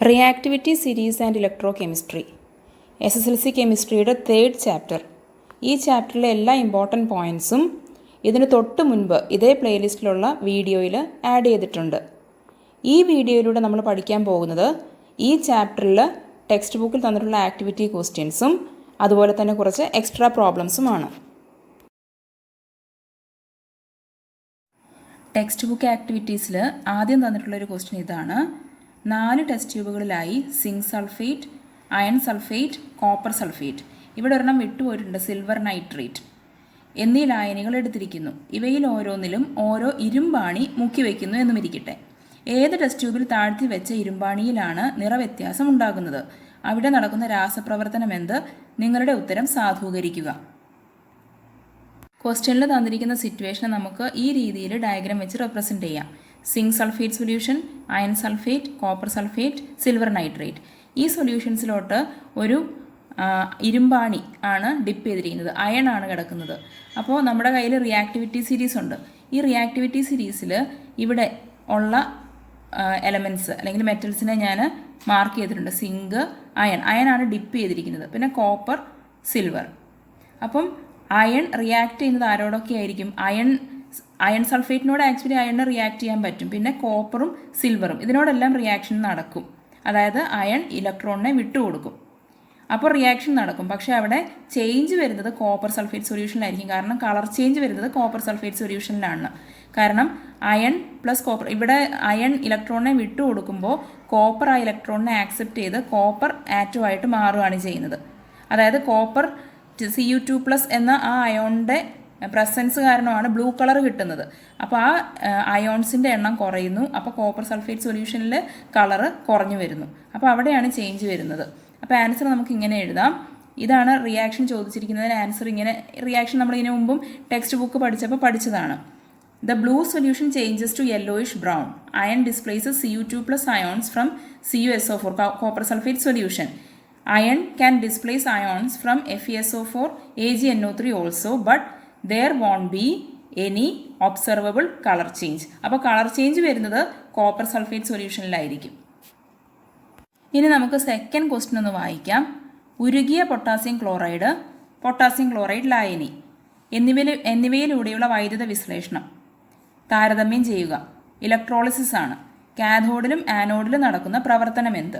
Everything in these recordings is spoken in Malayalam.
Reactivity series and electrochemistry SSLC കെമിസ്ട്രിയുടെ 3rd chapter. ഈ ചാപ്റ്ററിലെ എല്ലാ ഇമ്പോർട്ടൻറ്റ് പോയിൻറ്സും ഇതിന് തൊട്ട് മുൻപ് ഇതേ പ്ലേലിസ്റ്റിലുള്ള വീഡിയോയിൽ ആഡ് ചെയ്തിട്ടുണ്ട്. ഈ വീഡിയോയിലൂടെ നമ്മൾ പഠിക്കാൻ പോകുന്നത് ഈ ചാപ്റ്ററിൽ ടെക്സ്റ്റ് ബുക്കിൽ തന്നിട്ടുള്ള ആക്ടിവിറ്റി ക്വസ്റ്റ്യൻസും അതുപോലെ തന്നെ കുറച്ച് എക്സ്ട്രാ പ്രോബ്ലംസുമാണ്. ടെക്സ്റ്റ് ബുക്ക് ആക്ടിവിറ്റീസിൽ ആദ്യം തന്നിട്ടുള്ളൊരു ക്വസ്റ്റ്യൻ ഇതാണ്: 4 ടെസ്റ്റ് ട്യൂബുകളിലായി zinc sulphate, iron sulphate, copper sulphate, ഇവിടെ ഒരെണ്ണം വിട്ടുപോയിട്ടുണ്ട്, സിൽവർ നൈട്രേറ്റ് എന്നീ ലായനികൾ എടുത്തിരിക്കുന്നു. ഇവയിൽ ഓരോന്നിലും ഓരോ ഇരുമ്പാണി മുക്കി വയ്ക്കുന്നു എന്നുമിരിക്കട്ടെ. ഏത് ടെസ്റ്റ് ട്യൂബിൽ താഴ്ത്തി വെച്ച ഇരുമ്പാണിയിലാണ് നിറവ്യത്യാസം ഉണ്ടാകുന്നത്? അവിടെ നടക്കുന്ന രാസപ്രവർത്തനം എന്ത്? നിങ്ങളുടെ ഉത്തരം സാധൂകരിക്കുക. ക്വസ്റ്റ്യനിൽ തന്നിരിക്കുന്ന സിറ്റുവേഷനെ നമുക്ക് ഈ രീതിയിൽ ഡയഗ്രാം വെച്ച് റെപ്രസെൻറ്റ് ചെയ്യാം. Zinc sulphate solution, iron sulphate, copper sulphate, silver nitrate. ഈ സൊല്യൂഷൻസിലോട്ട് ഒരു ഇരുമ്പാണി ആണ് ഡിപ്പ് ചെയ്തിരിക്കുന്നത്, അയൺ ആണ് കിടക്കുന്നത്. അപ്പോൾ നമ്മുടെ കയ്യിൽ റിയാക്ടിവിറ്റി സീരീസ് ഉണ്ട്. ഈ റിയാക്ടിവിറ്റി സീരീസിൽ ഇവിടെ ഉള്ള എലമെൻറ്റ്സ് അല്ലെങ്കിൽ മെറ്റൽസിനെ ഞാൻ മാർക്ക് ചെയ്തിട്ടുണ്ട്. സിങ്ക്, അയൺ ആണ് ഡിപ്പ് ചെയ്തിരിക്കുന്നത്, പിന്നെ കോപ്പർ, സിൽവർ. അപ്പം അയൺ റിയാക്ട് ചെയ്യുന്നത് ആരോടൊക്കെ ആയിരിക്കും? അയൺ സൾഫേറ്റിനോട് ആക്ച്വലി അയണിന് റിയാക്ട് ചെയ്യാൻ പറ്റും. പിന്നെ കോപ്പറും സിൽവറും ഇതിനോടെല്ലാം റിയാക്ഷൻ നടക്കും. അതായത് അയൺ ഇലക്ട്രോണിനെ വിട്ടുകൊടുക്കും, അപ്പോൾ റിയാക്ഷൻ നടക്കും. പക്ഷേ അവിടെ ചേഞ്ച് വരുന്നത് കോപ്പർ സൾഫേറ്റ് സൊല്യൂഷനിലായിരിക്കും. കാരണം കളർ ചേഞ്ച് വരുന്നത് കോപ്പർ സൾഫേറ്റ് സൊല്യൂഷനിലാണ്. കാരണം അയൺ പ്ലസ് കോപ്പർ, ഇവിടെ അയൺ ഇലക്ട്രോണിനെ വിട്ടുകൊടുക്കുമ്പോൾ കോപ്പർ ആ ഇലക്ട്രോണിനെ ആക്സെപ്റ്റ് ചെയ്ത് കോപ്പർ ആറ്റമായിട്ട് മാറുകയാണ് ചെയ്യുന്നത്. അതായത് കോപ്പർ Cu2+ എന്ന ആ അയോണിൻ്റെ പ്രസൻസ് കാരണമാണ് ബ്ലൂ കളർ കിട്ടുന്നത്. അപ്പോൾ ആ അയോൺസിൻ്റെ എണ്ണം കുറയുന്നു. അപ്പോൾ കോപ്പർ സൾഫേറ്റ് സൊല്യൂഷനിൽ കളറ് കുറഞ്ഞു വരുന്നു. അപ്പോൾ അവിടെയാണ് ചേഞ്ച് വരുന്നത്. അപ്പോൾ ആൻസർ നമുക്ക് ഇങ്ങനെ എഴുതാം. ഇതാണ് റിയാക്ഷൻ ചോദിച്ചിരിക്കുന്നതിന് ആൻസർ. ഇങ്ങനെ റിയാക്ഷൻ നമ്മൾ ഇതിനു മുമ്പും ടെക്സ്റ്റ് ബുക്ക് പഠിച്ചപ്പോൾ പഠിച്ചതാണ്. The blue solution changes to yellowish brown. Iron displaces Cu2+ ions from CuSO4, copper sulfate solution. Iron can displace ions from FeSO4, AgNO3 also, but there won't be any observable color change. അപ്പോൾ കളർ ചേഞ്ച് വരുന്നത് കോപ്പർ സൾഫേറ്റ് സൊല്യൂഷനിലായിരിക്കും. ഇനി നമുക്ക് സെക്കൻഡ് ക്വസ്റ്റ്യൻ ഒന്ന് ഉരുകിയ പൊട്ടാസ്യം ക്ലോറൈഡ് ലായനി എന്നിവയിലൂടെയുള്ള വൈദ്യുത വിശ്ലേഷണം താരതമ്യം ചെയ്യുക. ഇലക്ട്രോളിസിസ് ആണ്. കാഥോഡിലും ആനോഡിലും നടക്കുന്ന പ്രവർത്തനം എന്ത്?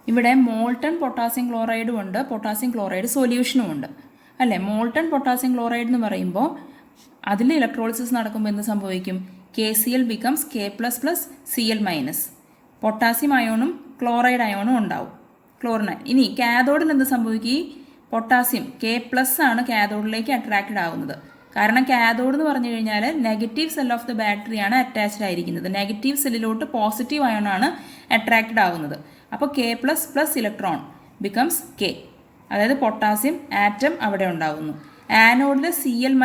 ഇവിടെ മോൾട്ടൺ പൊട്ടാസ്യം ക്ലോറൈഡും ഉണ്ട്, പൊട്ടാസ്യം ക്ലോറൈഡ് സൊല്യൂഷനും ഉണ്ട് അല്ലേ. മോൾട്ടൺ പൊട്ടാസ്യം ക്ലോറൈഡ് എന്ന് പറയുമ്പോൾ അതിൽ ഇലക്ട്രോളിസിസ് നടക്കുമ്പോൾ എന്ത് സംഭവിക്കും? KCl becomes K++ Cl-. Potassium അയോണും ക്ലോറൈഡ് അയോണും ഉണ്ടാവും, ക്ലോറിനൈൻ. ഇനി കാഥോഡിൽ എന്ത് സംഭവിക്കും? ഈ പൊട്ടാസ്യം K+ ആണ് കാഥോഡിലേക്ക് അട്രാക്റ്റഡ് ആവുന്നത്. കാരണം കാഥോഡ് എന്ന് പറഞ്ഞു കഴിഞ്ഞാൽ നെഗറ്റീവ് സെൽ ഓഫ് ദ ബാറ്ററിയാണ് അറ്റാച്ച്ഡ് ആയിരിക്കുന്നത്. നെഗറ്റീവ് സെല്ലിലോട്ട് പോസിറ്റീവ് അയോണാണ് അട്രാക്റ്റഡ് ആവുന്നത്. അപ്പോൾ K++ ഇലക്ട്രോൺ ബിക്കംസ് K, അതായത് പൊട്ടാസ്യം ആറ്റം അവിടെ ഉണ്ടാകുന്നു. ആനോഡിൽ Cl-.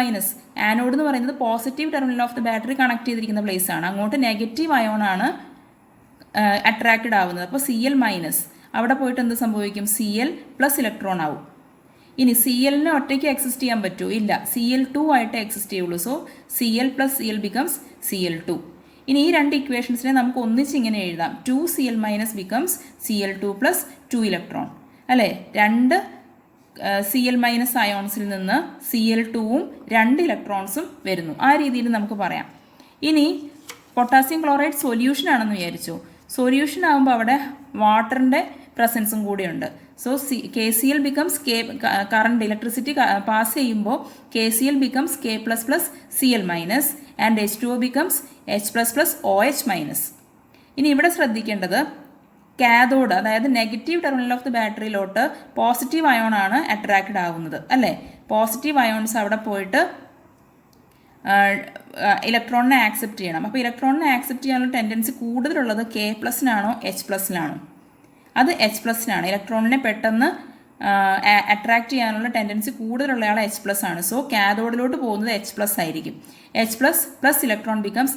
ആനോഡ് എന്ന് പറയുന്നത് positive terminal of the battery connect ചെയ്തിരിക്കുന്ന പ്ലേസ് ആണ്. അങ്ങോട്ട് നെഗറ്റീവ് അയോണാണ് അട്രാക്റ്റഡ് ആവുന്നത്. അപ്പോൾ Cl- അവിടെ പോയിട്ട് എന്ത് സംഭവിക്കും? Cl+ ഇലക്ട്രോൺ ആവും. ഇനി Cl-ന് ഒറ്റയ്ക്ക് എക്സിസ്റ്റ് ചെയ്യാൻ പറ്റുമോ? ഇല്ല, Cl2 ആയിട്ട് എക്സിസ്റ്റ് ചെയ്യുള്ളൂ. So Cl+ Cl becomes Cl2. ഇനി ഈ രണ്ട് ഇക്വേഷൻസിനെ നമുക്ക് ഒന്നിച്ച് ഇങ്ങനെ എഴുതാം. 2Cl- ബിക്കംസ് Cl2 + 2 ഇലക്ട്രോൺ അല്ലേ. രണ്ട് Cl- അയോൺസിൽ നിന്ന് Cl2ഉം 2 ഇലക്ട്രോൺസും വരുന്നു. ആ രീതിയിൽ നമുക്ക് പറയാം. ഇനി പൊട്ടാസ്യം ക്ലോറൈഡ് സൊല്യൂഷൻ ആണെന്ന് വിചാരിച്ചു. സൊല്യൂഷൻ ആകുമ്പോൾ അവിടെ വാട്ടറിൻ്റെ പ്രസൻസും കൂടിയുണ്ട്. So KCl becomes current electricity pass ചെയ്യുമ്പോൾ KCl becomes K++ Cl- and H2O becomes H++ OH-. ഇനി ഇവിടെ ശ്രദ്ധിക്കേണ്ടത് കാഥോഡ്, അതായത് നെഗറ്റീവ് ടെർമിനൽ ഓഫ് ദ ബാറ്ററിയിലോട്ട് പോസിറ്റീവ് അയോൺ ആണ് അട്രാക്റ്റഡ് ആവുന്നത് അല്ലേ. പോസിറ്റീവ് അയോൺസ് അവിടെ പോയിട്ട് ഇലക്ട്രോണിനെ ആക്സെപ്റ്റ് ചെയ്യണം. അപ്പോൾ ഇലക്ട്രോണിനെ ആക്സെപ്റ്റ് ചെയ്യാനുള്ള ടെൻഡൻസി കൂടുതലുള്ളത് K+-നാണോ H+-നാണോ? അത് H+-നാണ്. ഇലക്ട്രോണിനെ പെട്ടെന്ന് അട്രാക്ട് ചെയ്യാനുള്ള ടെൻഡൻസി കൂടുതലുള്ളയാൾ H+ ആണ്. സോ കാഥോഡിലോട്ട് പോകുന്നത് H+ ആയിരിക്കും. H++ ഇലക്ട്രോൺ ബിക്കംസ്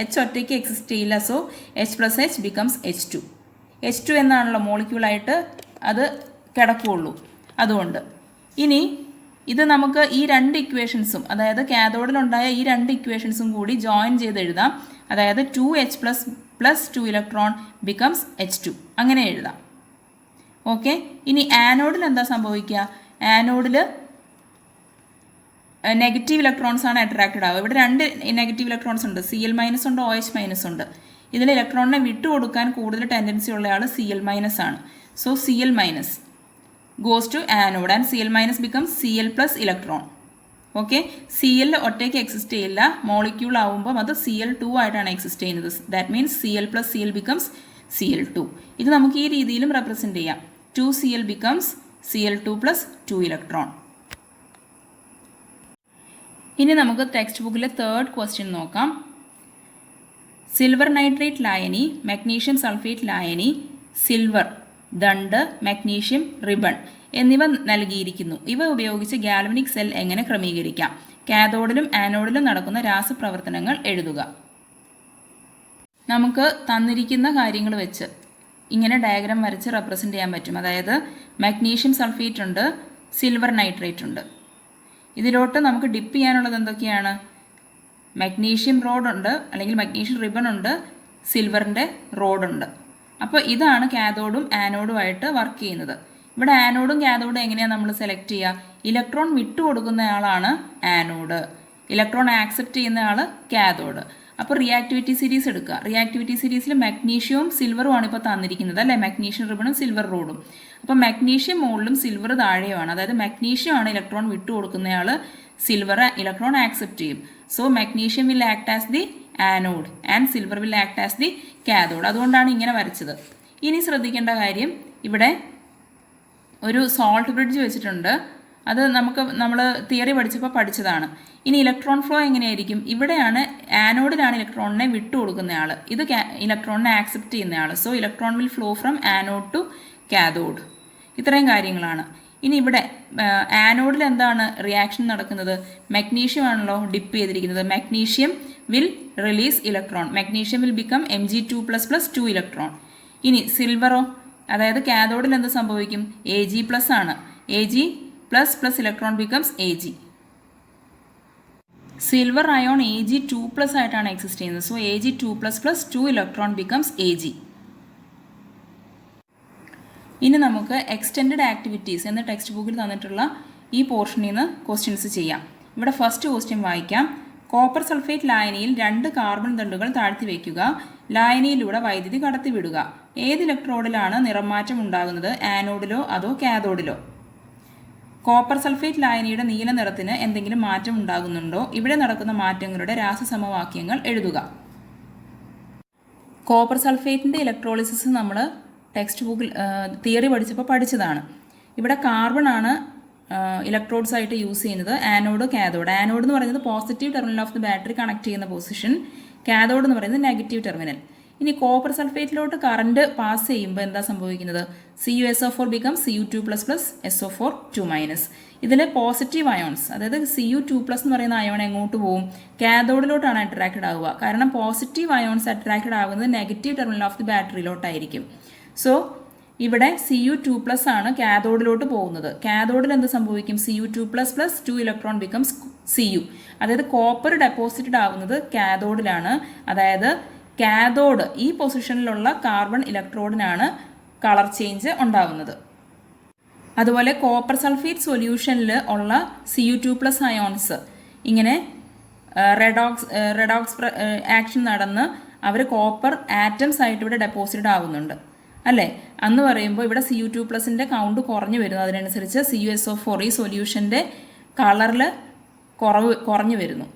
H ഒറ്റയ്ക്ക് എക്സിസ്റ്റ് ചെയ്യില്ല. So H+H becomes H2. H2 എന്നാണല്ലോ മോളിക്യൂളായിട്ട് അത് കിടക്കുകയുള്ളൂ. അതുകൊണ്ട് ഇനി ഇത് നമുക്ക് ഈ രണ്ട് ഇക്വേഷൻസും, അതായത് കാഥോഡിലുണ്ടായ ഈ രണ്ട് ഇക്വേഷൻസും കൂടി ജോയിൻ ചെയ്ത് എഴുതാം. അതായത് 2H++2 ഇലക്ട്രോൺ ബിക്കംസ് H2 അങ്ങനെ എഴുതാം. ഓക്കെ. ഇനി ആനോഡിൽ എന്താ സംഭവിക്കുക? ആനോഡിൽ നെഗറ്റീവ് ഇലക്ട്രോൺസ് ആണ് അട്രാക്റ്റഡ് ആവുക. ഇവിടെ 2 നെഗറ്റീവ് ഇലക്ട്രോൺസ് ഉണ്ട്, Cl- ഉണ്ട്, OH- ഉണ്ട്. ഇതിൽ ഇലക്ട്രോണിനെ വിട്ടുകൊടുക്കാൻ കൂടുതൽ ടെൻഡൻസി ഉള്ള ആൾ Cl- ആണ്. So Cl- goes to anode and Cl- becomes Cl+ electron. Okay. Cl ഒറ്റയ്ക്ക് എക്സിസ്റ്റ് ചെയ്യില്ല, മോളിക്യൂൾ ആവുമ്പം അത് Cl2 ആയിട്ടാണ് എക്സിസ്റ്റ് ചെയ്യുന്നത്. That means Cl+ Cl becomes Cl2. ഇത് നമുക്ക് ഈ രീതിയിലും റെപ്രസെൻറ്റ് ചെയ്യാം. 2Cl becomes Cl2 + 2 electron. ഇനി നമുക്ക് ടെക്സ്റ്റ് ബുക്കിലെ 3rd ക്വസ്റ്റ്യൻ നോക്കാം. സിൽവർ നൈട്രേറ്റ് ലായനി, മഗ്നീഷ്യം സൾഫേറ്റ് ലായനി, സിൽവർ ദണ്ട്, മഗ്നീഷ്യം റിബൺ എന്നിവ നൽകിയിരിക്കുന്നു. ഇവ ഉപയോഗിച്ച് ഗാൽവനിക് സെൽ എങ്ങനെ ക്രമീകരിക്കാം? കാഥോഡിലും ആനോഡിലും നടക്കുന്ന രാസപ്രവർത്തനങ്ങൾ എഴുതുക. നമുക്ക് തന്നിരിക്കുന്ന കാര്യങ്ങൾ വെച്ച് ഇങ്ങനെ ഡയഗ്രാം വരച്ച് റെപ്രസെൻ്റ് ചെയ്യാൻ പറ്റും. അതായത് മഗ്നീഷ്യം സൾഫേറ്റ് ഉണ്ട്, സിൽവർ നൈട്രേറ്റ് ഉണ്ട്. ഇതിലോട്ട് നമുക്ക് ഡിപ്പ് ചെയ്യാനുള്ളത് എന്തൊക്കെയാണ്? മഗ്നീഷ്യം റോഡുണ്ട്, അല്ലെങ്കിൽ മഗ്നീഷ്യം റിബൺ ഉണ്ട്, സിൽവറിൻ്റെ റോഡുണ്ട്. അപ്പോൾ ഇതാണ് കാഥോഡും ആനോഡുമായിട്ട് വർക്ക് ചെയ്യുന്നത്. ഇവിടെ ആനോഡും കാഥോഡും എങ്ങനെയാണ് നമ്മൾ സെലക്ട് ചെയ്യുക? ഇലക്ട്രോൺ വിട്ടുകൊടുക്കുന്ന ആളാണ് ആനോഡ്, ഇലക്ട്രോൺ ആക്സെപ്റ്റ് ചെയ്യുന്ന ആൾ കാഥോഡ്. അപ്പോൾ റിയാക്ടിവിറ്റി സീരീസ് എടുക്കുക. റിയാക്ടിവിറ്റി സീരീസിൽ മഗ്നീഷ്യവും സിൽവറും ആണ് ഇപ്പോൾ തന്നിരിക്കുന്നത് അല്ലേ? മഗ്നീഷ്യം റിബണും സിൽവർ റോഡും. അപ്പോൾ മഗ്നീഷ്യം മുകളിലും സിൽവർ താഴെയുമാണ്. അതായത് മഗ്നീഷ്യം ആണ് ഇലക്ട്രോൺ വിട്ടുകൊടുക്കുന്നയാൾ, സിൽവർ ഇലക്ട്രോൺ ആക്സെപ്റ്റ് ചെയ്യും. So magnesium will act as the anode and silver will act as the cathode. അതുകൊണ്ടാണ് ഇങ്ങനെ വരച്ചത്. ഇനി ശ്രദ്ധിക്കേണ്ട കാര്യം, ഇവിടെ ഒരു സോൾട്ട് ബ്രിഡ്ജ് വെച്ചിട്ടുണ്ട്. അത് നമ്മൾ തിയറി പഠിച്ചപ്പോൾ പഠിച്ചതാണ്. ഇനി ഇലക്ട്രോൺ ഫ്ലോ എങ്ങനെയായിരിക്കും? ഇവിടെയാണ് ആനോഡിലാണ് ഇലക്ട്രോണിനെ വിട്ടുകൊടുക്കുന്നയാൾ, ഇത് ഇലക്ട്രോണിനെ ആക്സെപ്റ്റ് ചെയ്യുന്നയാൾ. So electron will flow from anode to cathode. ഇത്രയും കാര്യങ്ങളാണ്. ഇനി ഇവിടെ ആനോഡിൽ എന്താണ് റിയാക്ഷൻ നടക്കുന്നത്? മഗ്നീഷ്യം ആണല്ലോ ഡിപ്പ് ചെയ്തിരിക്കുന്നത്. Magnesium will release electron, magnesium will become Mg2++ 2 electron. ഇനി സിൽവറോ, അതായത് കാഥോഡിൽ എന്ത് സംഭവിക്കും? Ag+ ആണ്, Ag++ electron becomes Ag. Silver ion Ag2+ ആയിട്ടാണ് എക്സിസ്റ്റ് ചെയ്യുന്നത്. So Ag2++ 2 electron becomes Ag. ഇനി നമുക്ക് എക്സ്റ്റെൻഡഡ് ആക്ടിവിറ്റീസ് എന്ന ടെക്സ്റ്റ് ബുക്കിൽ തന്നിട്ടുള്ള ഈ പോർഷനിൽ നിന്ന് ക്വസ്റ്റ്യൻസ് ചെയ്യാം. ഇവിടെ ഫസ്റ്റ് ക്വസ്റ്റ്യൻ വായിക്കാം. കോപ്പർ സൾഫേറ്റ് ലായനിയിൽ 2 കാർബൺ തണ്ടുകൾ താഴ്ത്തി വയ്ക്കുക. ലായനിയിലൂടെ വൈദ്യുതി കടത്തിവിടുക. ഏത് ഇലക്ട്രോഡിലാണ് നിറമാറ്റം ഉണ്ടാകുന്നത്? ആനോഡിലോ അതോ കാഥോഡിലോ? കോപ്പർ സൾഫേറ്റ് ലായനിയുടെ നീല നിറത്തിന് എന്തെങ്കിലും മാറ്റം ഉണ്ടാകുന്നുണ്ടോ? ഇവിടെ നടക്കുന്ന മാറ്റങ്ങളുടെ രാസസമവാക്യങ്ങൾ എഴുതുക. കോപ്പർ സൾഫേറ്റിൻ്റെ ഇലക്ട്രോളിസിസ് നമ്മൾ ടെക്സ്റ്റ് ബുക്കിൽ തിയറി പഠിച്ചപ്പോൾ പഠിച്ചതാണ്. ഇവിടെ കാർബൺ ആണ് ഇലക്ട്രോഡ്സ് ആയിട്ട് യൂസ് ചെയ്യുന്നത്, ആനോഡ് കാഥോഡ്. ആനോഡ് എന്ന് പറയുന്നത് positive terminal of the battery connect ചെയ്യുന്ന പൊസിഷൻ, കാഥോഡ് എന്ന് പറയുന്നത് നെഗറ്റീവ് ടെർമിനൽ. ഇനി കോപ്പർ സൾഫേറ്റിലോട്ട് കറണ്ട് പാസ് ചെയ്യുമ്പോൾ എന്താ സംഭവിക്കുന്നത്? CuSO4 become Cu2++ SO4 2-. ഇതിൽ പോസിറ്റീവ് അയോൺസ്, അതായത് Cu2+ എന്ന് പറയുന്ന അയോൺ എങ്ങോട്ട് പോകും? കാഥോഡിലോട്ടാണ് അട്രാക്റ്റഡ് ആവുക. കാരണം പോസിറ്റീവ് അയോൺസ് അട്രാക്റ്റഡ് ആവുന്നത് നെഗറ്റീവ് ടെർമിനൽ ഓഫ് ദി ബാറ്ററിയിലോട്ടായിരിക്കും. സോ ഇവിടെ Cu2+ ആണ് കാഥോഡിലോട്ട് പോകുന്നത്. കാഥോഡിൽ എന്ത് സംഭവിക്കും? Cu2++ 2 electron becomes Cu. അതായത് കോപ്പർ ഡെപ്പോസിറ്റഡ് ആവുന്നത് കാഥോഡിലാണ്. അതായത് കാഥോഡ് ഈ പൊസിഷനിലുള്ള കാർബൺ ഇലക്ട്രോഡിനാണ് കളർ ചേഞ്ച് ഉണ്ടാവുന്നത്. അതുപോലെ കോപ്പർ സൾഫേറ്റ് സൊല്യൂഷനിൽ ഉള്ള Cu2+ അയോൺസ് ഇങ്ങനെ റെഡോക്സ് ആക്ഷൻ നടന്ന് അവർ കോപ്പർ ആറ്റംസ് ആയിട്ട് ഇവിടെ ഡെപ്പോസിറ്റഡ് ആവുന്നുണ്ട് അല്ലേ? അന്ന് പറയുമ്പോൾ ഇവിടെ Cu2+ൻ്റെ കൗണ്ട് കുറഞ്ഞു വരുന്നു. അതിനനുസരിച്ച് CuSO4 ഈ സൊല്യൂഷൻ്റെ കളറിൽ കുറഞ്ഞു വരുന്നു.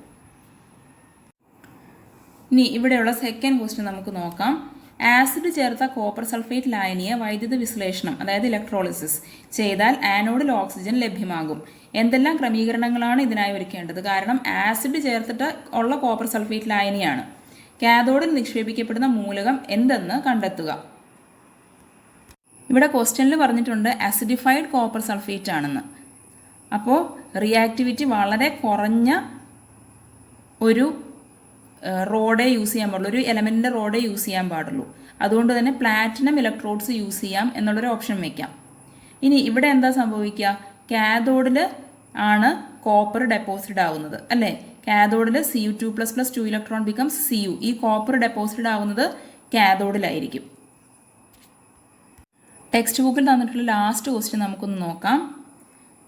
ഇനി ഇവിടെയുള്ള സെക്കൻഡ് ക്വസ്റ്റ്യൻ നമുക്ക് നോക്കാം. ആസിഡ് ചേർത്ത കോപ്പർ സൾഫേറ്റ് ലായനിയെ വൈദ്യുത വിശ്ലേഷണം, അതായത് ഇലക്ട്രോളിസിസ് ചെയ്താൽ ആനോഡിൽ ഓക്സിജൻ ലഭ്യമാകും. എന്തെല്ലാം ക്രമീകരണങ്ങളാണ് ഇതിനായി ഒരുക്കേണ്ടത്? കാരണം ആസിഡ് ചേർത്തിട്ട് ഉള്ള കോപ്പർ സൾഫേറ്റ് ലായനിയാണ്. കാഥോഡിൽ നിക്ഷേപിക്കപ്പെടുന്ന മൂലകം എന്തെന്ന് കണ്ടെത്തുക. ഇവിടെ ക്വസ്റ്റ്യനിൽ പറഞ്ഞിട്ടുണ്ട് ആസിഡിഫൈഡ് കോപ്പർ സൾഫേറ്റ് ആണെന്ന്. അപ്പോൾ റിയാക്ടിവിറ്റി വളരെ കുറഞ്ഞ ഒരു റോഡേ യൂസ് ചെയ്യാൻ പാടുള്ളൂ, ഒരു എലമെൻറ്റിൻ്റെ റോഡേ യൂസ് ചെയ്യാൻ പാടുള്ളൂ. അതുകൊണ്ട് തന്നെ പ്ലാറ്റിനം ഇലക്ട്രോഡ്സ് യൂസ് ചെയ്യാം എന്നുള്ളൊരു ഓപ്ഷൻ വയ്ക്കാം. ഇനി ഇവിടെ എന്താ സംഭവിക്കുക? കാഥോഡിൽ ആണ് കോപ്പർ ഡെപ്പോസിറ്റ് ആവുന്നത് അല്ലേ? കാഥോഡിൽ Cu2++2 ഇലക്ട്രോൺ ബിക്കംസ് Cu. ഈ കോപ്പർ ഡെപ്പോസിറ്റഡ് ആവുന്നത് കാഥോഡിലായിരിക്കും. ടെക്സ്റ്റ് ബുക്കിൽ തന്നിട്ടുള്ള ലാസ്റ്റ് ക്വസ്റ്റ്യൻ നമുക്കൊന്ന് നോക്കാം.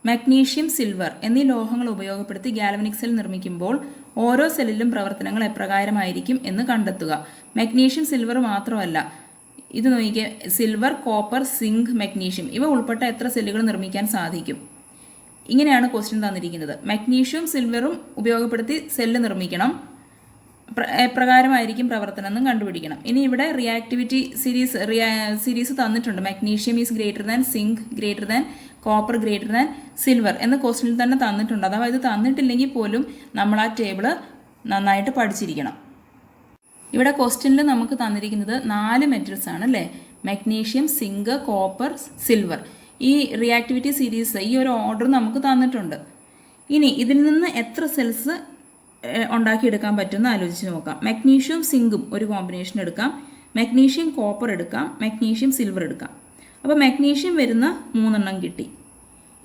മഗ്നീഷ്യം, സിൽവർ എന്നീ ലോഹങ്ങൾ ഉപയോഗപ്പെടുത്തി ഗാൽവനിക് സെൽ നിർമ്മിക്കുമ്പോൾ ഓരോ സെല്ലിലും പ്രവർത്തനങ്ങൾ എപ്രകാരമായിരിക്കും എന്ന് കണ്ടെത്തുക. മഗ്നീഷ്യം, സിൽവർ മാത്രമല്ല, ഇത് നോക്കിക്കുക, സിൽവർ, കോപ്പർ, സിങ്ക്, മഗ്നീഷ്യം ഇവ ഉൾപ്പെട്ട എത്ര സെല്ലുകൾ നിർമ്മിക്കാൻ സാധിക്കും? ഇങ്ങനെയാണ് ക്വസ്റ്റ്യൻ തന്നിരിക്കുന്നത്. മഗ്നീഷ്യവും സിൽവറും ഉപയോഗപ്പെടുത്തി സെല്ല് നിർമ്മിക്കണം, എപ്രകാരമായിരിക്കും പ്രവർത്തനം എന്നും കണ്ടുപിടിക്കണം. ഇനി ഇവിടെ റിയാക്ടിവിറ്റി സീരീസ് തന്നിട്ടുണ്ട്. Magnesium is greater than zinc, greater than copper, greater than silver എന്ന ക്വസ്റ്റ്യനിൽ തന്നെ തന്നിട്ടുണ്ട്. അഥവാ ഇത് തന്നിട്ടില്ലെങ്കിൽ പോലും നമ്മൾ ആ ടേബിള് നന്നായിട്ട് പഠിച്ചിരിക്കണം. ഇവിടെ ക്വസ്റ്റ്യനിൽ നമുക്ക് തന്നിരിക്കുന്നത് 4 മെറ്റൽസ് ആണ് അല്ലേ? Magnesium, zinc, copper, silver. ഈ റിയാക്ടിവിറ്റി സീരീസ് ഈ ഒരു ഓർഡർ നമുക്ക് തന്നിട്ടുണ്ട്. ഇനി ഇതിൽ നിന്ന് എത്ര സെൽസ് ഉണ്ടാക്കിയെടുക്കാൻ പറ്റുമെന്ന് ആലോചിച്ച് നോക്കാം. മഗ്നീഷ്യവും സിങ്കും ഒരു കോമ്പിനേഷൻ എടുക്കാം, മഗ്നീഷ്യം കോപ്പർ എടുക്കാം, മഗ്നീഷ്യം സിൽവർ എടുക്കാം. അപ്പോൾ മഗ്നീഷ്യം വരുന്ന 3 കിട്ടി.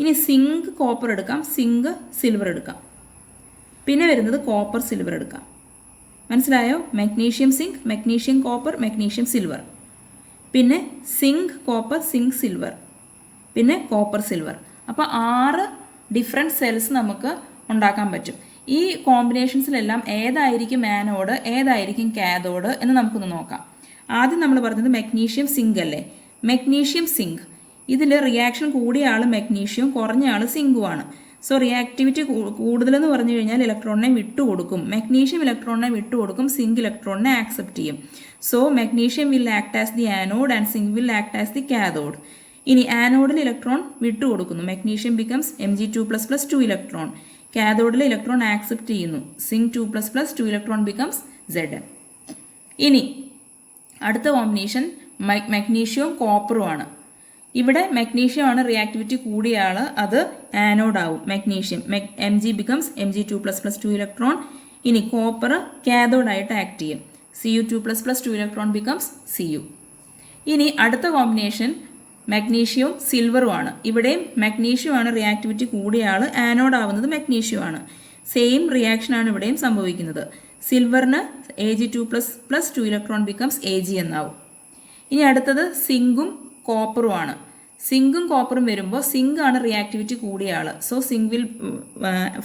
ഇനി സിങ്ക് കോപ്പർ എടുക്കാം, സിങ്ക് സിൽവർ എടുക്കാം. പിന്നെ വരുന്നത് കോപ്പർ സിൽവർ എടുക്കാം. മനസ്സിലായോ? Magnesium zinc, magnesium copper, magnesium silver. പിന്നെ സിങ്ക് കോപ്പർ, സിങ്ക് സിൽവർ, പിന്നെ കോപ്പർ സിൽവർ. അപ്പോൾ 6 ഡിഫറെൻറ്റ് സെൽസ് നമുക്ക് ഉണ്ടാക്കാൻ പറ്റും. ഈ കോമ്പിനേഷൻസിലെല്ലാം ഏതായിരിക്കും ആനോഡ്, ഏതായിരിക്കും കാഥോഡ് എന്ന് നമുക്കൊന്ന് നോക്കാം. ആദ്യം നമ്മൾ പറഞ്ഞത് മഗ്നീഷ്യം സിങ്ക് അല്ലേ? മഗ്നീഷ്യം സിങ്ക്, ഇതിൽ റിയാക്ഷൻ കൂടിയ ആൾ മഗ്നീഷ്യവും കുറഞ്ഞ ആൾ സിങ്കുമാണ്. സോ റിയാക്ടിവിറ്റി കൂടുതലെന്ന് പറഞ്ഞു കഴിഞ്ഞാൽ ഇലക്ട്രോണിനെ വിട്ടുകൊടുക്കും. മഗ്നീഷ്യം ഇലക്ട്രോണിനെ വിട്ടുകൊടുക്കും, സിങ്ക് ഇലക്ട്രോണിനെ ആക്സെപ്റ്റ് ചെയ്യും. So magnesium will act as the anode and zinc will act as the cathode. ഇനി ആനോഡിൽ ഇലക്ട്രോൺ വിട്ടുകൊടുക്കുന്നു, മഗ്നീഷ്യം ബിക്കംസ് Mg2++2 ഇലക്ട്രോൺ. കാഥോഡിൽ ഇലക്ട്രോൺ ആക്സെപ്റ്റ് ചെയ്യുന്നു, സിങ്ക് 2++2 ഇലക്ട്രോൺ ബിക്കംസ് Zn. ഇനി അടുത്ത കോമ്പിനേഷൻ മഗ്നീഷ്യവും കോപ്പറുമാണ്. ഇവിടെ മഗ്നീഷ്യമാണ് റിയാക്ടിവിറ്റി കൂടിയ ആൾ, അത് ആനോഡാവും. Magnesium Mg becomes Mg2++2 electron. ഇനി കോപ്പർ കാഥോഡായിട്ട് ആക്ട് ചെയ്യും, Cu2++2 ഇലക്ട്രോൺ ബിക്കംസ് Cu. ഇനി അടുത്ത കോമ്പിനേഷൻ മഗ്നീഷ്യവും സിൽവറുമാണ്. ഇവിടെയും മഗ്നീഷ്യമാണ് റിയാക്ടിവിറ്റി കൂടിയ ആൾ, ആനോഡാവുന്നത് മഗ്നീഷ്യമാണ്. സെയിം റിയാക്ഷനാണ് ഇവിടെയും സംഭവിക്കുന്നത്. സിൽവറിന് Ag2++2 ഇലക്ട്രോൺ ബിക്കംസ് Ag എന്നാവും. ഇനി അടുത്തത് സിങ്കും കോപ്പറുമാണ്. സിങ്കും കോപ്പറും വരുമ്പോൾ സിങ്ക് ആണ് റിയാക്ടിവിറ്റി കൂടിയ ആൾ. So zinc will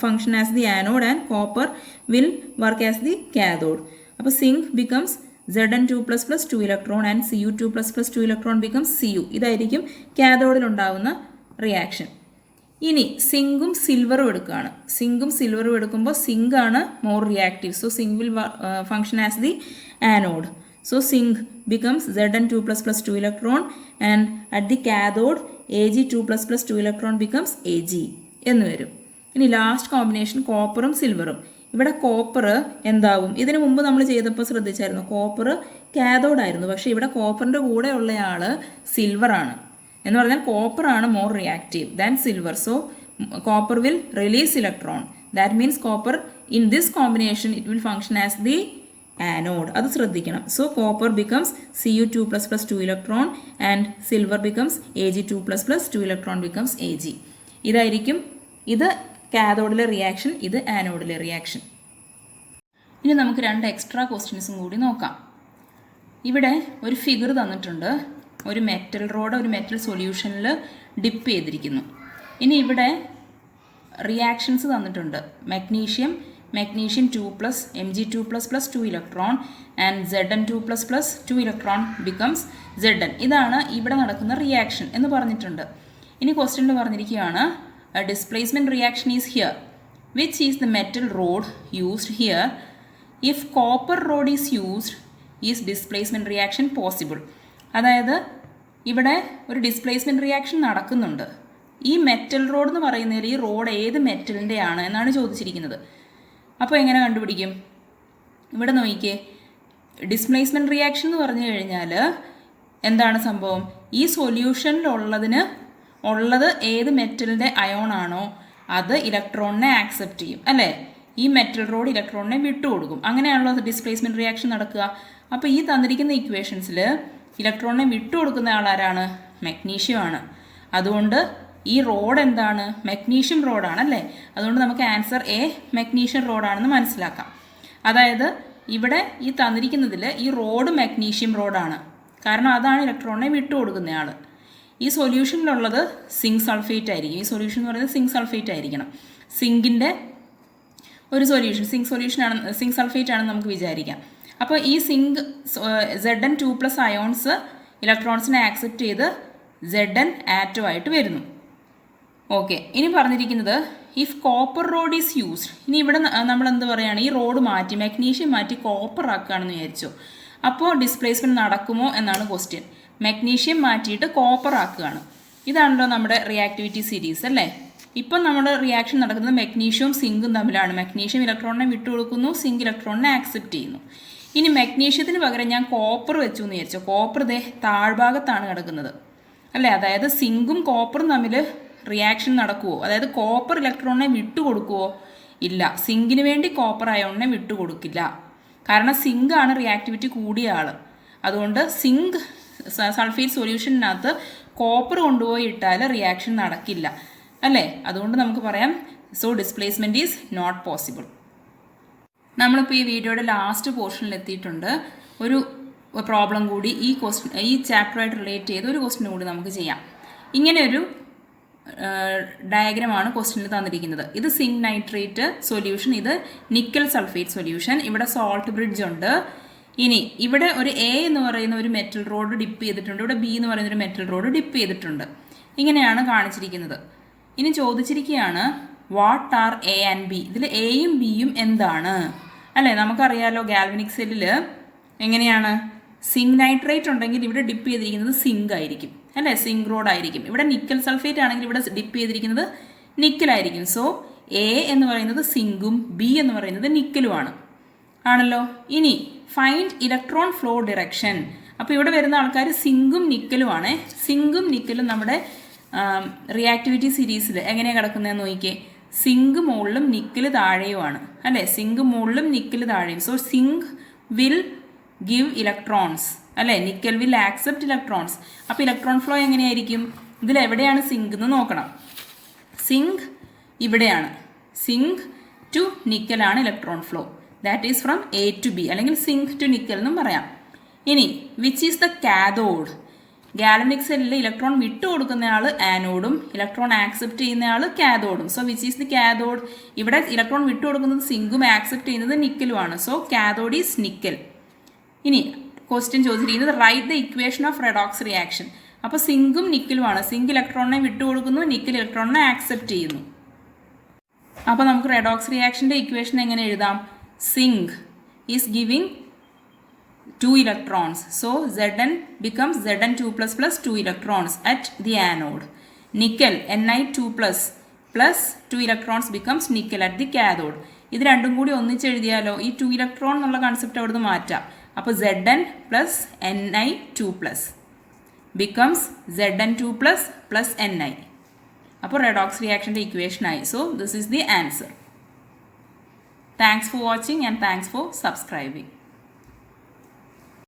function as the anode and copper will work as the cathode. അപ്പോൾ zinc becomes Zn2++2 electron and Cu2++2 electron becomes Cu. ഇതായിരിക്കും കാഥോഡിൽ ഉണ്ടാവുന്ന റിയാക്ഷൻ. ഇനി സിങ്കും സിൽവറും എടുക്കുകയാണ്. സിങ്കും സിൽവറും എടുക്കുമ്പോൾ സിങ്ക് ആണ് more reactive. So zinc will function as the anode. So zinc becomes Zn2++2 electron and at the cathode Ag2++2 electron becomes Ag എന്ന് വരും. ഇനി ലാസ്റ്റ് കോമ്പിനേഷൻ കോപ്പറും സിൽവറും. ഇവിടെ കോപ്പർ എന്താവും? ഇതിനു മുമ്പ് നമ്മൾ ചെയ്തപ്പോൾ ശ്രദ്ധിച്ചായിരുന്നു, കോപ്പർ കാഥോഡ് ആയിരുന്നു. പക്ഷേ ഇവിടെ കോപ്പറിൻ്റെ കൂടെ ഉള്ളയാൾ സിൽവറാണ്. എന്ന് പറഞ്ഞാൽ കോപ്പറാണ് more reactive than silver. So copper will release electron. That means copper in this combination it will function as the anode. അത് ശ്രദ്ധിക്കണം. So copper becomes Cu2++2 electron and silver becomes Ag2++2 electron becomes Ag. ഇതായിരിക്കും ഇത് കാഥോഡിലെ റിയാക്ഷൻ, ഇത് ആനോഡിലെ റിയാക്ഷൻ. ഇനി നമുക്ക് 2 എക്സ്ട്രാ ക്വസ്റ്റ്യൻസും കൂടി നോക്കാം. ഇവിടെ ഒരു ഫിഗർ തന്നിട്ടുണ്ട്. ഒരു മെറ്റൽ റോഡ് ഒരു മെറ്റൽ സൊല്യൂഷനിൽ ഡിപ്പ് ചെയ്തിരിക്കുന്നു. ഇനി ഇവിടെ റിയാക്ഷൻസ് തന്നിട്ടുണ്ട്. Magnesium 2+ Mg2++2 electron and Zn2++2 electron becomes Zn. ഇതാണ് ഇവിടെ നടക്കുന്ന റിയാക്ഷൻ എന്ന് പറഞ്ഞിട്ടുണ്ട്. ഇനി ക്വസ്റ്റ്യനിൽ പറഞ്ഞിരിക്കുകയാണ് a displacement reaction is here. Which is the metal rod used here? If copper rod is used, is displacement reaction possible? അതായത് ഇവിടെ ഒരു ഡിസ്പ്ലേസ്മെൻറ്റ് റിയാക്ഷൻ നടക്കുന്നുണ്ട്. ഈ മെറ്റൽ റോഡ് എന്ന് പറയുന്നതിൽ ഈ റോഡ് ഏത് മെറ്റലിൻ്റെ ആണ് എന്നാണ് ചോദിച്ചിരിക്കുന്നത്. അപ്പോൾ എങ്ങനെ കണ്ടുപിടിക്കും? ഇവിടെ നോക്കിക്കേ, ഡിസ്പ്ലേസ്മെൻറ്റ് റിയാക്ഷൻ എന്ന് പറഞ്ഞു കഴിഞ്ഞാൽ എന്താണ് സംഭവം? ഈ സൊല്യൂഷനിലുള്ളത് ഏത് മെറ്റലിൻ്റെ അയോൺ ആണോ അത് ഇലക്ട്രോണിനെ ആക്സെപ്റ്റ് ചെയ്യും അല്ലേ? ഈ മെറ്റൽ റോഡ് ഇലക്ട്രോണിനെ വിട്ടുകൊടുക്കും. അങ്ങനെയാണല്ലോ ഡിസ്പ്ലേസ്മെൻറ്റ് റിയാക്ഷൻ നടക്കുക. അപ്പോൾ ഈ തന്നിരിക്കുന്ന ഇക്വേഷൻസിൽ ഇലക്ട്രോണിനെ വിട്ടുകൊടുക്കുന്ന ആളാരാണ്? മഗ്നീഷ്യമാണ്. അതുകൊണ്ട് ഈ റോഡ് എന്താണ്? മെഗ്നീഷ്യം റോഡാണല്ലേ. അതുകൊണ്ട് നമുക്ക് ആൻസർ എ മെഗ്നീഷ്യം റോഡാണെന്ന് മനസ്സിലാക്കാം. അതായത് ഇവിടെ ഈ തന്നിരിക്കുന്നതിൽ ഈ റോഡ് മെഗ്നീഷ്യം റോഡാണ്. കാരണം അതാണ് ഇലക്ട്രോണിനെ വിട്ടുകൊടുക്കുന്നയാൾ. ഈ സൊല്യൂഷനിലുള്ളത് സിങ്ക് സൾഫേറ്റ് ആയിരിക്കും. ഈ സൊല്യൂഷൻ എന്ന് പറയുന്നത് സിങ്ക് സൾഫേറ്റ് ആയിരിക്കണം. സിങ്കിൻ്റെ ഒരു സൊല്യൂഷൻ സിങ്ക് സൾഫേറ്റ് ആണെന്ന് നമുക്ക് വിചാരിക്കാം. അപ്പോൾ ഈ സിങ്ക് Zn2+ അയോൺസ് ഇലക്ട്രോൺസിനെ ആക്സെപ്റ്റ് ചെയ്ത് Zn ആറ്റമായിട്ട് വരുന്നു. ഓക്കെ, ഇനി പറഞ്ഞിരിക്കുന്നത് if copper road is used. ഇനി ഇവിടെ നമ്മൾ എന്ത് പറയുകയാണ്? ഈ റോഡ് മാറ്റി മെഗ്നീഷ്യം മാറ്റി കോപ്പർ ആക്കുകയാണെന്ന് വിചാരിച്ചു. അപ്പോൾ ഡിസ്പ്ലേസ്മെൻറ്റ് നടക്കുമോ എന്നാണ് ക്വസ്റ്റ്യൻ. മെഗ്നീഷ്യം മാറ്റിയിട്ട് കോപ്പർ ആക്കുകയാണ്. ഇതാണല്ലോ നമ്മുടെ റിയാക്ടിവിറ്റി സീരീസ് അല്ലേ. ഇപ്പം നമ്മുടെ റിയാക്ഷൻ നടക്കുന്നത് മെഗ്നീഷ്യവും സിങ്കും തമ്മിലാണ്. മെഗ്നീഷ്യം ഇലക്ട്രോണിനെ വിട്ടുകൊടുക്കുന്നു, സിങ്ക് ഇലക്ട്രോണിനെ ആക്സെപ്റ്റ് ചെയ്യുന്നു. ഇനി മെഗ്നീഷ്യത്തിന് പകരം ഞാൻ കോപ്പർ വെച്ചു എന്ന് വിചാരിച്ചു. കോപ്പർ ദേ താഴ്ഭാഗത്താണ് കിടക്കുന്നത് അല്ലേ. അതായത് സിങ്കും കോപ്പറും തമ്മിൽ റിയാക്ഷൻ നടക്കുമോ? അതായത് കോപ്പർ ഇലക്ട്രോണിനെ വിട്ടുകൊടുക്കുമോ? ഇല്ല. സിങ്കിന് വേണ്ടി കോപ്പർ അയോണിനെ വിട്ടുകൊടുക്കില്ല. കാരണം സിങ്കാണ് റിയാക്ടിവിറ്റി കൂടിയ ആൾ. അതുകൊണ്ട് സിങ്ക് സൾഫേറ്റ് സൊല്യൂഷനകത്ത് കോപ്പർ കൊണ്ടുപോയി ഇട്ടാൽ റിയാക്ഷൻ നടക്കില്ല അല്ലേ. അതുകൊണ്ട് നമുക്ക് പറയാം so displacement is not possible. നമ്മളിപ്പോൾ ഈ വീഡിയോയുടെ ലാസ്റ്റ് പോർഷനിൽ എത്തിയിട്ടുണ്ട്. ഒരു പ്രോബ്ലം കൂടി ഈ ചാപ്റ്ററുമായിട്ട് റിലേറ്റ് ചെയ്ത് ഒരു ക്വസ്റ്റ്യൻ കൂടി നമുക്ക് ചെയ്യാം. ഇങ്ങനെ ഒരു ഡയഗ്രമാണ് ക്വസ്റ്റ്യനിൽ തന്നിരിക്കുന്നത്. ഇത് സിങ്ക് നൈട്രേറ്റ് സൊല്യൂഷൻ, ഇത് നിക്കൽ സൾഫേറ്റ് സൊല്യൂഷൻ. ഇവിടെ സോൾട്ട് ബ്രിഡ്ജ് ഉണ്ട്. ഇനി ഇവിടെ ഒരു എ എന്ന് പറയുന്ന ഒരു മെറ്റൽ റോഡ് ഡിപ്പ് ചെയ്തിട്ടുണ്ട്. ഇവിടെ ബി എന്ന് പറയുന്ന ഒരു മെറ്റൽ റോഡ് ഡിപ്പ് ചെയ്തിട്ടുണ്ട്. ഇങ്ങനെയാണ് കാണിച്ചിരിക്കുന്നത്. ഇനി ചോദിച്ചിരിക്കുകയാണ് what are A and B. ഇതിൽ എയും ബിയും എന്താണ് അല്ലേ. നമുക്കറിയാലോ ഗാൽവനിക് സെല്ലിൽ എങ്ങനെയാണ് സിങ്ക് നൈട്രേറ്റ് ഉണ്ടെങ്കിൽ ഇവിടെ ഡിപ്പ് ചെയ്തിരിക്കുന്നത് സിങ്ക് ആയിരിക്കും അല്ലേ, സിങ്ക് റോഡ് ആയിരിക്കും. ഇവിടെ നിക്കൽ സൾഫേറ്റ് ആണെങ്കിൽ ഇവിടെ ഡിപ്പ് ചെയ്തിരിക്കുന്നത് നിക്കലായിരിക്കും. സോ എ എന്ന് പറയുന്നത് സിങ്കും ബി എന്ന് പറയുന്നത് നിക്കലുമാണ് ആണല്ലോ. ഇനി ഫൈൻഡ് ഇലക്ട്രോൺ ഫ്ലോ ഡിറക്ഷൻ. അപ്പോൾ ഇവിടെ വരുന്ന ആൾക്കാർ സിങ്കും നിക്കലുമാണ്. സിങ്കും നിക്കലും നമ്മുടെ റിയാക്ടിവിറ്റി സീരീസിൽ എങ്ങനെയാണ് കിടക്കുന്നതെന്ന് നോക്കിയേ. സിങ്ക് മുകളിലും നിക്കല് താഴെയുമാണ് അല്ലേ. സിങ്ക് മുകളിലും നിക്കല് താഴെയും. So zinc will give electrons അല്ലേ, നിക്കൽ വിൽ ആക്സെപ്റ്റ് ഇലക്ട്രോൺസ്. അപ്പോൾ ഇലക്ട്രോൺ ഫ്ലോ എങ്ങനെയായിരിക്കും? ഇതിൽ എവിടെയാണ് സിങ്ക് എന്ന് നോക്കണം. സിങ്ക് ഇവിടെയാണ്. സിങ്ക് ടു നിക്കലാണ് electron flow. That is from A to B, അല്ലെങ്കിൽ സിങ്ക് ടു നിക്കൽ എന്നും പറയാം. ഇനി which is the cathode. Galvanic സെല്ലിൽ ഇലക്ട്രോൺ വിട്ടുകൊടുക്കുന്നയാൾ ആനോഡും ഇലക്ട്രോൺ ആക്സെപ്റ്റ് ചെയ്യുന്നയാൾ കാഥോഡും. So which is the cathode. ഇവിടെ ഇലക്ട്രോൺ വിട്ടുകൊടുക്കുന്നത് സിങ്കും ആക്സെപ്റ്റ് ചെയ്യുന്നത് നിക്കലുമാണ്. So cathode is nickel. ഇനി ക്വസ്റ്റ്യൻ ചോദിച്ചിരിക്കുന്നത് write the equation of redox reaction. അപ്പോൾ സിങ്കും നിക്കലുമാണ്. സിങ്ക് ഇലക്ട്രോണിനെ വിട്ടുകൊടുക്കുന്നു, നിക്കൽ ഇലക്ട്രോണിനെ ആക്സെപ്റ്റ് ചെയ്യുന്നു. അപ്പോൾ നമുക്ക് റെഡോക്സ് റിയാക്ഷൻ്റെ ഇക്വേഷൻ എങ്ങനെ എഴുതാം? Zinc is giving 2 electrons. So Zn becomes Zn2++ 2 electrons at the anode. Nickel Ni2+ plus 2 electrons becomes nickel at the cathode. ഇത് രണ്ടും കൂടി ഒന്നിച്ച് എഴുതിയാലോ ഈ 2 ഇലക്ട്രോൺ എന്നുള്ള കൺസെപ്റ്റ് അവിടുന്ന് മാറ്റാം. അപ്പോൾ Zn plus Ni2+ becomes Zn2+ plus Ni. അപ്പോൾ റെഡോക്സ് റിയാക്ഷൻ്റെ ഇക്വേഷനായി. So this is the answer. Thanks for watching and thanks for subscribing.